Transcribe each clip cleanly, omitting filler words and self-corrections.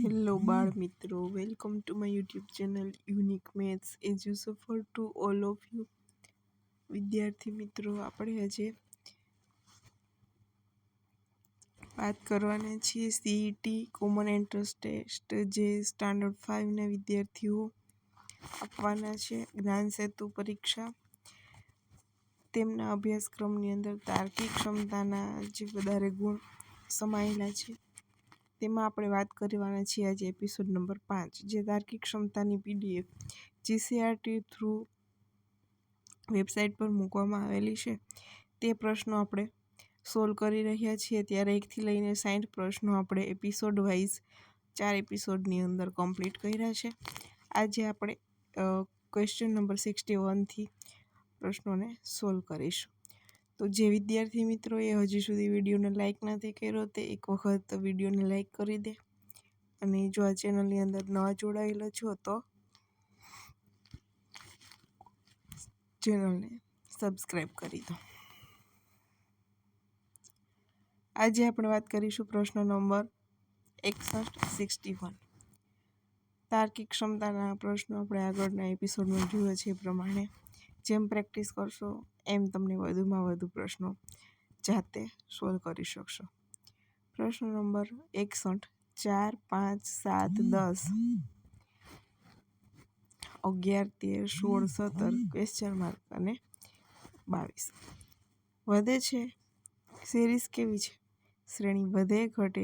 Hello બાળ મિત્રો, welcome to my YouTube channel unique maths as you સફર to all of you. વિદ્યાર્થી મિત્રો, આપણે આજે વાત કરવાના છીએ સીઈટી કોમન એન્ટ્રન્સ ટેસ્ટ જે સ્ટાન્ડર્ડ 5ના વિદ્યાર્થીઓ આપવાના છે. જ્ઞાન સેતુ પરીક્ષા તેમના અભ્યાસક્રમની અંદર તાર્કિક ક્ષમતાના જે વધારે ગુણ સમાયેલા છે તેમાં આપણે વાત કરવાના છીએ આજે એપિસોડ નંબર 5, જે તાર્કિક ક્ષમતાની પીડીએફ જીસીઆરટી થ્રુ વેબસાઇટ પર મૂકવામાં આવેલી છે. તે પ્રશ્નો આપણે સોલ્વ કરી રહ્યા છીએ. ત્યારે 1થી લઈને 60 પ્રશ્નો આપણે એપિસોડ વાઇઝ 4 એપિસોડની અંદર કમ્પ્લીટ કર્યા છે. આજે આપણે ક્વેશ્ચન નંબર 61થી પ્રશ્નોને સોલ્વ કરીશું. તો જે વિદ્યાર્થી મિત્રોએ હજી સુધી વિડીયોને લાઇક નથી કર્યો તે એક વખત વિડીયોને લાઇક કરી દે, અને જો આ ચેનલની અંદર નવા જોડાયેલા છો તો ચેનલને સબસ્ક્રાઈબ કરી દો. આજે આપણે વાત કરીશું પ્રશ્ન નંબર 61. તાર્કિક ક્ષમતાના પ્રશ્નો આપણે આગળના એપિસોડમાં જોયા છે એ પ્રમાણે જેમ પ્રેક્ટિસ કરશો એમ તમને વધુમાં વધુ પ્રશ્નો જાતે સોલ્વ કરી શકશો. પ્રશ્ન નંબર 61. 4, 5, 7, 10, 11, 13, 16, 17 ક્વેશ્ચન માર્ક અને 22 વધે છે. સિરીઝ કેવી છે? શ્રેણી વધે, ઘટે,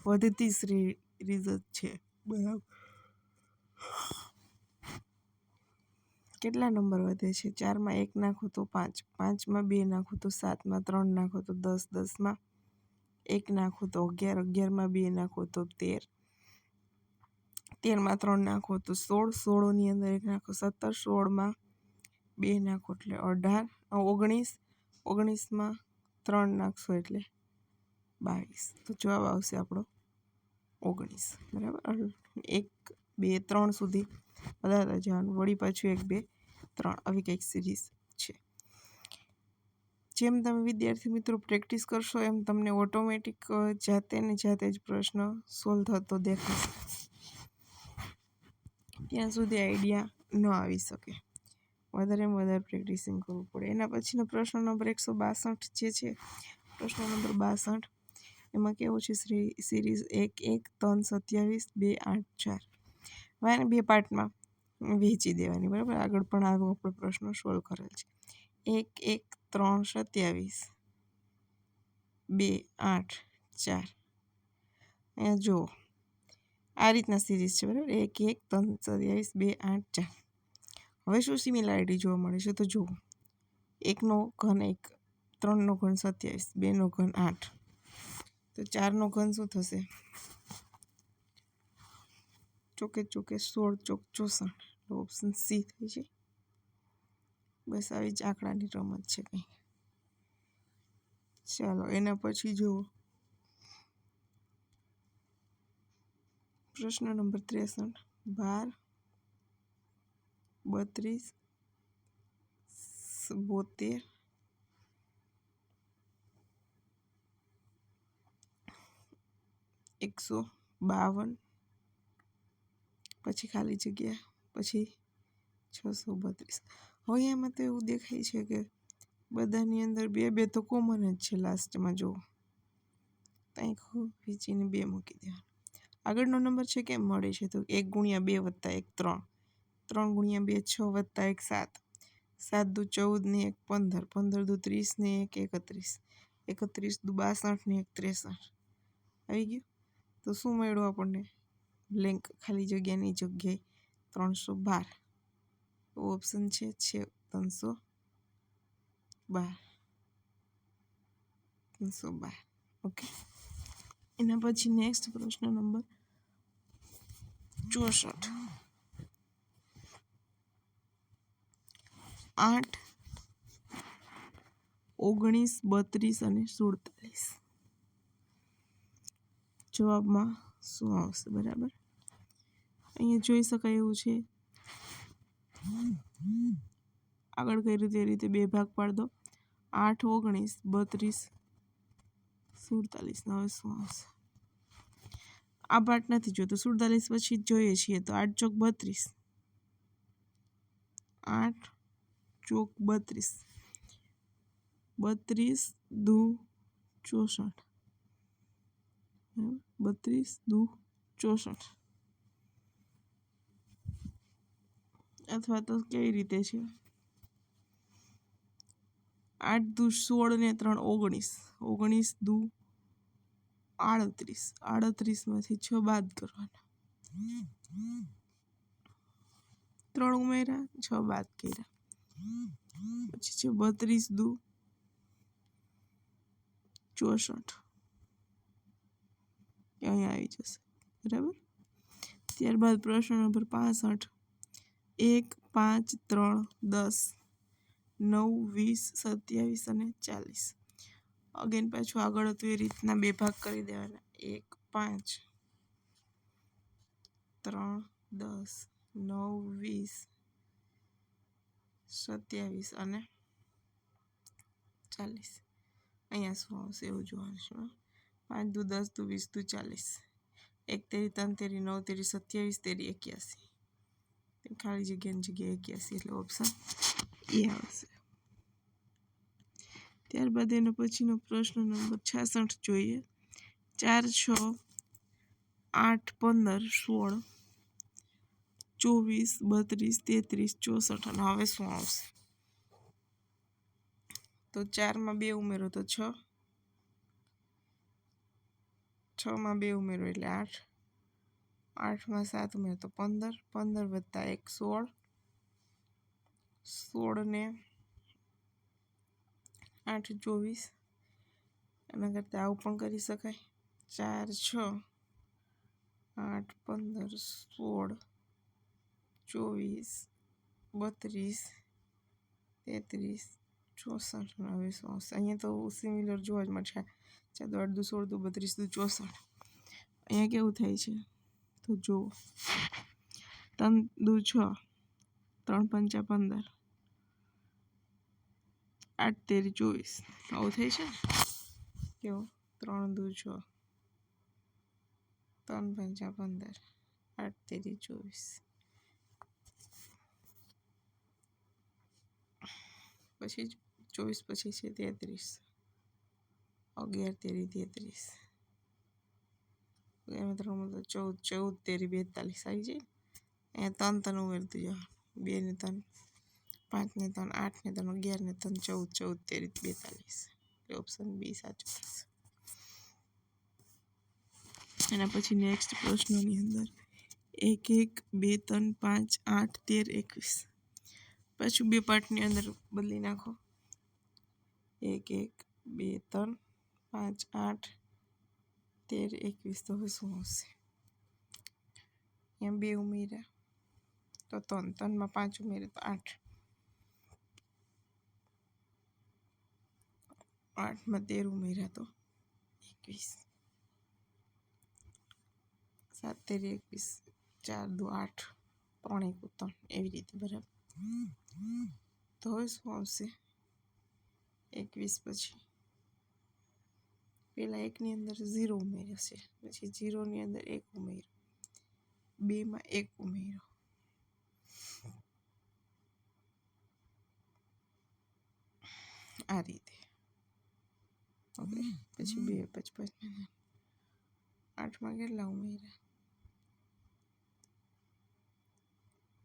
વધતી સિરીઝ છે. બરાબર. કેટલા નંબર વધે છે? 4માં 1 નાખો તો 5, 5માં 2 નાખો તો 7, 7માં 3 નાખો તો 10, 10માં 1 નાખો તો 11, 11માં 2 નાખો તો 13, 13માં 3 નાખો તો 16, 16ની અંદર 1 નાખો 17, 16માં 2 નાખો એટલે 18, 19, 19માં 3 નાખશો એટલે 22. તો જવાબ આવશે આપણો 19. બરાબર. 1, 2, 3 સુધી વધારતા જવાનું, વળી પાછું 1, 2, 3 આવી કંઈક સિરીઝ છે. જેમ તમે વિદ્યાર્થી મિત્રો પ્રેક્ટિસ કરશો એમ તમને ઓટોમેટિક જાતે ને જાતે જ પ્રશ્ન સોલ્વ થતો દેખાશે. ત્યાં સુધી આઈડિયા ન આવી શકે, વધારેમાં વધારે પ્રેક્ટિસિંગ કરવું પડે. એના પછીનો પ્રશ્ન નંબર 162 જે છે, પ્રશ્ન નંબર 62 એમાં કેવું છે? સિરીઝ 1, 1, 3, 27, 2, 8, 4 વાયને 2 પાર્ટમાં વહેંચી દેવાની. બરાબર. આગળ પણ આવો આપણે પ્રશ્નો સોલ્વ કરેલ છે. 1, 1, 3, 27, 2, 8, 4. અહીંયા જુઓ આ રીતના સિરીઝ છે. બરાબર. 1, 1, 3, 27, 2, 8, 4. હવે શું સિમિલારિટી જોવા મળે છે? તો જુઓ 1નો ઘન 1, 3નો ઘન 27, 2નો ઘન 8, તો 4નો ઘન શું થશે? ચોકે ચોકે 16, ચોક 64. ઓપ્શન સી થાય છે. બસ આવી જ આંકડાની રમત છે કંઈ. ચાલો એના પછી જુઓ પ્રશ્ન નંબર 63. 12, 32, 72, 152, પછી ખાલી જગ્યા, પછી 632. હવે એમાં તો એવું દેખાય છે કે બધાની અંદર 2 2 તો કોમન જ છે. લાસ્ટમાં જુઓ ત્યાં વીંચીને 2 મૂકી દેવાનું. આગળનો નંબર છે કેમ મળે છે? તો 1 × 2 + 1 3, 3 × 2 6 + 1 7, 7 દુ 14 ને 1 15, 15 દુ 30 ને 1 31, 31 દુ 62 ને 1 63. આવી ગયું. તો શું મળ્યું આપણને? બ્લેન્ક ખાલી જગ્યાની જગ્યાએ 312. તો ઓપ્શન છે 312. 312. ઓકે. એના પછી નેક્સ્ટ પ્રશ્ન નંબર 64. 8, 19, 32 અને 47. જવાબમાં શું આવશે? બરાબર. અહીંયા જોઈ શકાય એવું છે. આગળ કર્યું તે રીતે 2 ભાગ પાડી દો. 8, 19, 32, 47. હવે શું આવશે? આ પાઠ નથી જોતો, 47 પછી જ જોઈએ છીએ. તો 8 ચોક 32, 8 ચોક 32, 32 દુ 64, 32 દુ 64. અથવા તો કેવી રીતે છે, 8 દુ 16 ને 3 19, 19 દુ 38, 38માંથી 6 બાદ કરવાના, 3 ઉમેર્યા 6 બાદ કર્યા, પછી છે 32 દુ 64, અહીંયા આવી જશે. બરાબર. ત્યારબાદ પ્રશ્ન નંબર 65, 1 5 3 10 9 20 27 અને 40. અગેન પાછું આગળ હતું એ રીતના બે ભાગ કરી દેવાના, 1 5 3 10 9 20 27 અને 40. અહીંયા શું આવશે એવું જોવાનું છે. 5 દુ 10 દુ 20 દુ 40, 1 તેરી 3 તેરી 9 તેરી 27 તેરી 81, ખાલી જગ્યાની જગ્યાએ 81, એટલે ઓપ્શન એ આવશે. ત્યારબાદ એનો પછીનો પ્રશ્ન નંબર 66 જોઈએ. 4 6 8 15 16 24 32 33 64, અને હવે શું આવશે? તો 4માં 2 ઉમેરો તો 6, 6માં 2 ઉમેરો એટલે 8, 8માં 7 ઉમેરો તો 15, 15 વત્તા 1 16, 16 ને 8 24. એના કરતાં આવું પણ કરી શકાય, 4 6 8 15 16 24 32 33 64. હવે શું આવશે? અહીંયા તો સિમિલર જોવા જ મળશે. 4 8 દુ 16 દુ 32 દુ 64. અહીંયા કેવું થાય છે તો જુઓ, 3 દુ 6, 3 પંચા 15, 8 તેરી 24. આવું થાય છે ને? કેવું? 3 દુ 6, 3 પંચા 15, 8 તેરી 24. પછી 24 પછી છે 33, 11 તેરી 33, 14 14 તેરી 42 આવી જાય. અહીંયા 3 3 ઉમેરતું જવાનું, 2 ને 3 5 ને 3 8 ને 3 11 ને 3 14 14 તેરી 42, એટલે ઓપ્શન બી સાચો થશે. એના પછી નેક્સ્ટ પ્રશ્નની અંદર 1 1 2 3 5 8 13 21. પાછું બે પાર્ટની અંદર બદલી નાખો, 1 1 2 3 5 8 13 21. તો હવે શું આવશે? એમ 2 ઉમેર્યા તો 3, 3માં 5 ઉમેર્યા તો 8, 8માં 13 ઉમેર્યા તો 21, 7 તેરી 21, 4 દુ 8, 3 1 3, એવી રીતે. બરાબર. તો હવે શું આવશે? 21 પછી પહેલાં 1ની અંદર 0 ઉમેર્યો છે, પછી 0ની અંદર 1 ઉમેર્યો, 2માં 1 ઉમેર્યો, આ રીતે. ઓકે. પછી 2 55, 8માં કેટલા ઉમેર્યા?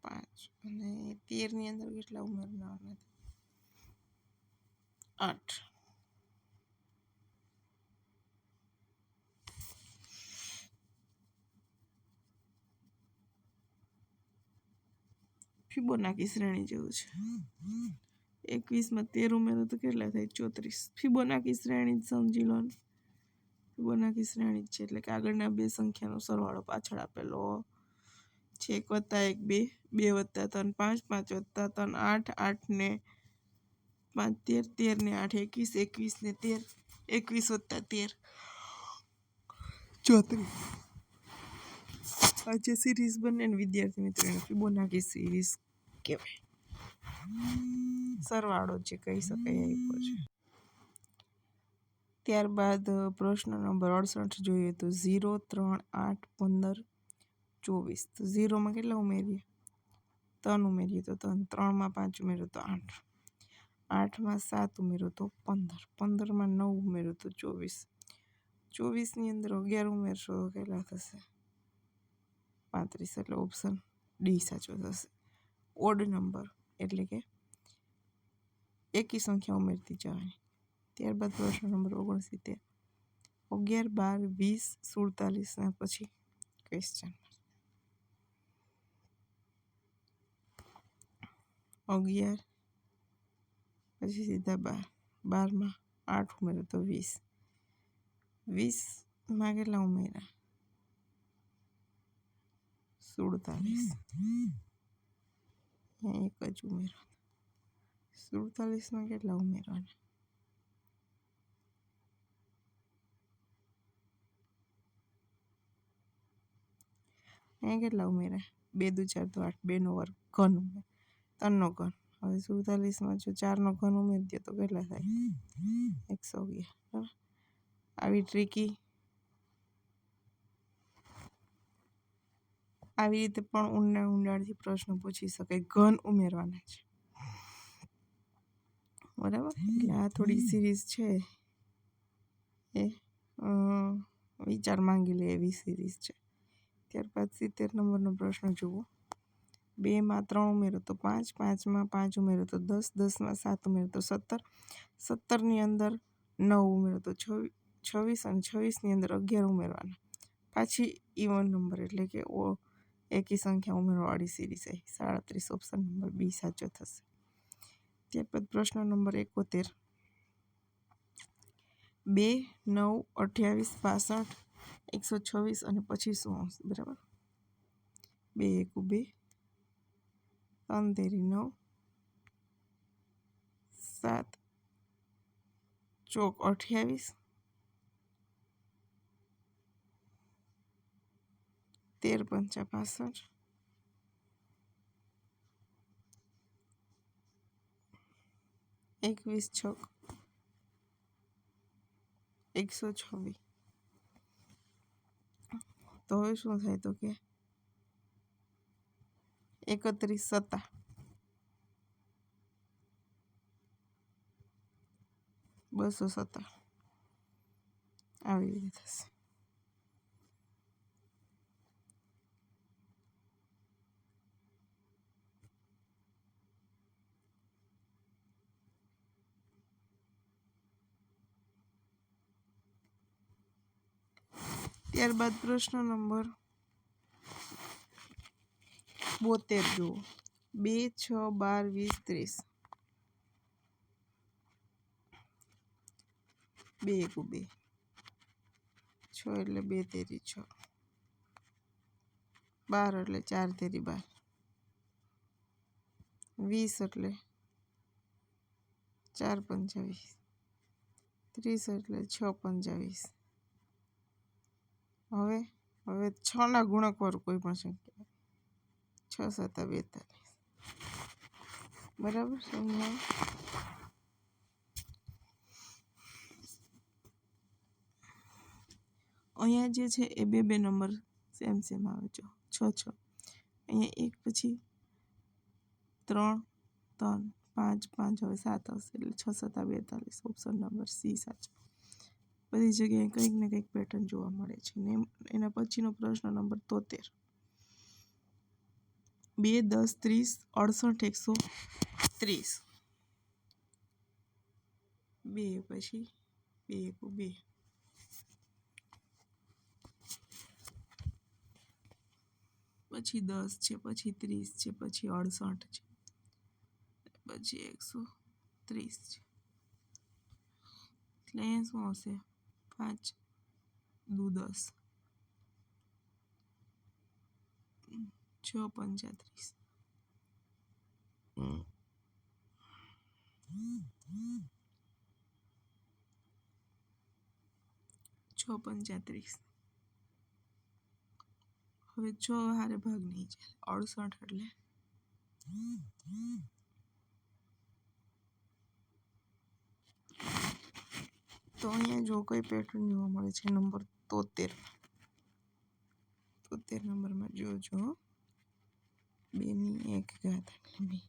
5, અને 13ની અંદર કેટલા ઉમેરવાના? 8. ફિબોનાકી શ્રેણી જેવું છે. 21માં 13 ઉમેરો તો કેટલા થાય? 34. ફિબોનાકી શ્રેણી સમજી લો ને, ફિબોનાકી શ્રેણી જ છે, એટલે કે આગળના બે સંખ્યાનો સરવાળો પાછળ આપેલો છે. 1 + 1 2, 2 + 3 5, 5 + 3 8, 8 ને 5 13, 13 ને 8 21, 21 ને 13, 21 + 13 34. આ જે સિરીઝ બને ને વિદ્યાર્થી મિત્રો, એને ફિબોનાકી સિરીઝ કહેવાય. સરવાળો જે કહી શકાય એ છે. ત્યારબાદ પ્રશ્ન નંબર 68 જોઈએ તો 0, 3, 8, 15, 24. તો 0માં કેટલા ઉમેરીએ? 3 ઉમેરીએ તો 3, 3માં 5 ઉમેરો તો 8, 8માં 7 ઉમેરો તો 15, 15માં 9 ઉમેરો તો 24, 24ની અંદર 11 ઉમેરશો તો કેટલા થશે? 35. એટલે ઓપ્શન ડી સાચો થશે. ઓડ નંબર એટલે કે એકી સંખ્યા ઉમેરતી જવાની. ત્યારબાદ પ્રશ્ન નંબર 69, 11, 12, 20, 47 પછી ક્વેશ્ચન. 11 પછી સીધા 12, 12માં 8 ઉમેરો તો 20, 20માં કેટલા ઉમેર્યા? 47. એક જ ઉમેરો. 47માં કેટલા ઉમેરવાના? અહીંયા કેટલા ઉમેર્યા? 2 દુ 4 તો 8, 2નો વર્ગ ઘન ઉમેર, 3નો ઘન. હવે 47માં જો 4નો ઘન ઉમેરી દો તો કેટલા થાય? 111. બરાબર. આવી ટ્રીકી આવી રીતે પણ ઊંડાણથી પ્રશ્ન પૂછી શકાય. ઘન ઉમેરવાના છે. બરાબર. એટલે આ થોડી સિરીઝ છે એ વિચાર માંગી લે એવી સિરીઝ છે. ત્યારબાદ 70 નંબરનો પ્રશ્ન જુઓ. 2માં 3 ઉમેરો તો 5, 5માં 5 ઉમેરો તો 10, 10માં 7 ઉમેરો તો 17, 17ની અંદર 9 ઉમેરો તો 26 અને 26ની અંદર 11 ઉમેરવાના. પાછી ઇવન નંબર એટલે કે એકી સંખ્યા ઉમેરવાવાળી સિરીઝ આવી. 37. ઓપ્શન નંબર બી સાચો થશે. ત્યારબાદ પ્રશ્ન નંબર 71, 2, 9, 28, 62, 126 અને પછી શું આવશે? બરાબર. 2 એકુ 2, 3 તેરી 9, 7 ચોક 28, 13 પંચા 65, 21 છક 126. તો હવે શું થાય? તો કે 31 સત્તા, બસો 17 આવી રીતે થશે. ત્યારબાદ પ્રશ્ન નંબર 72 જુઓ. 2, 6, 12, 20, 30. 2 એકુ 2, 6 એટલે 2 તેરી 6, 12 એટલે 4 તેરી 12, 20 એટલે 4 પંચા 20, 30 એટલે 6 પંચા 20. હવે 6ના ગુણકવાળું કોઈ પણ સંખ્યા, 6 સત્તા 42. બરાબર. સમજાય? અહીંયા જે છે એ 2 નંબર સેમ આવે છે. 6 અહીંયા 1 પછી 3 3 5 5 હવે 7 આવશે એટલે 6 સત્તા 42. ઓપ્શન નંબર સી સાચો. બધી જગ્યાએ કંઈક ને કંઈક પેટર્ન જોવા મળે છે. ને એના પછીનો પ્રશ્ન નંબર 73, 2, 10, 30, 68, 130. 2 પછી 2 એકુ 2, પછી 10 છે, પછી 30 છે, પછી 68 છે, પછી 130 છે. એટલે અહીંયા શું આવશે? 5 દુ 10, 6 પંચા 30. 6 પંચા 30. હવે 6 હારે ભાગ નહીં ચાલે. 68 એટલે તો અહીંયા જો કોઈ પેટર્ન જોવા મળે છે નંબર 73 નંબરમાં જોજો 2 ની 1 ઘાત એટલે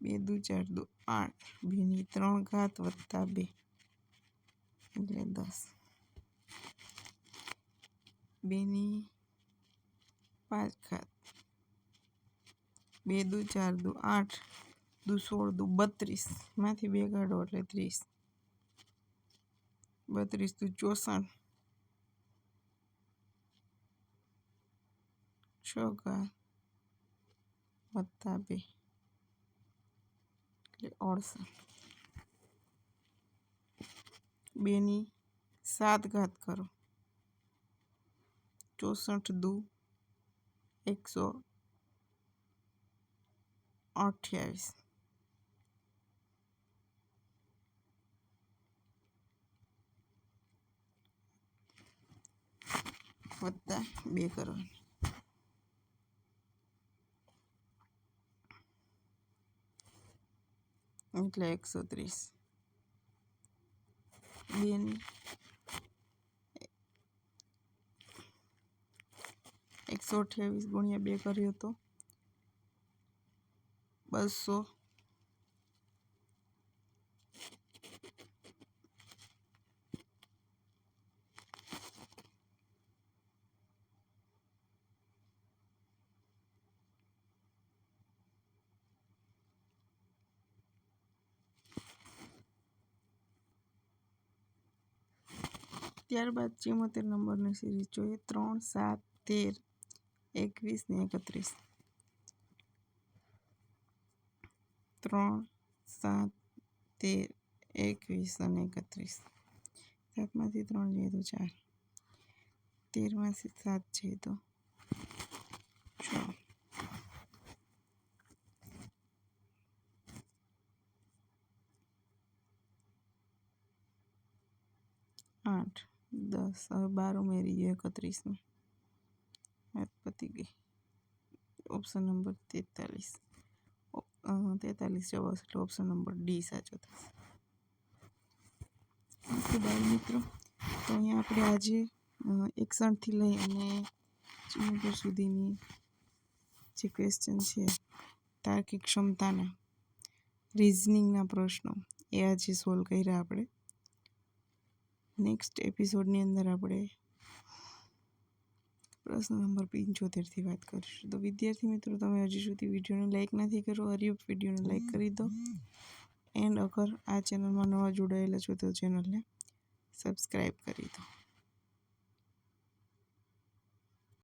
2 2 4 2 8 2 ની 3 ઘાત વત્તા 2 એટલે 10 2 ની 5 ઘાત 2 2 4 2 8 2 16 2 32 માંથી 2 કાઢો એટલે 30 32 2 64 6 ઘાત વત્તા 2 એટલે 68 2 ની 7 ઘાત કરો 64 2 128 વત્તા 2 કરવાની એટલે 130 2 ની 128 ગુણ્યા 2 કર્યો તો 200 ત્યારબાદ 74 નંબરની સિરીઝ જોઈએ 3 7 13 21 ને 31 3 7 13 21 અને 31 7માંથી 3 જાય તો 4 13માંથી 7 જાય તો 6 8 10 હવે 12 ઉમેરી ગયો 31માં પતી ગઈ ઓપ્શન નંબર 43 જવાબ એટલે ઓપ્શન નંબર ડી સાચો થશે. ઓકે બાળ મિત્રો, તો અહીંયા આપણે આજે 61થી લઈ અને 74 સુધીની જે ક્વેશ્ચન છે તાર્કિક ક્ષમતાના રિઝનિંગના પ્રશ્નો એ આજે સોલ્વ કર્યા આપણે. નેક્સ્ટ એપિસોડની અંદર આપણે પ્રશ્ન નંબર 75થી વાત કરીશું. તો વિદ્યાર્થી મિત્રો, તમે હજી સુધી વિડીયોને લાઇક નથી કરો, હરિયુપ વિડીયોને લાઇક કરી દો. એન્ડ અગર આ ચેનલમાં નવા જોડાયેલા છો તો ચેનલને સબસ્ક્રાઈબ કરી દો.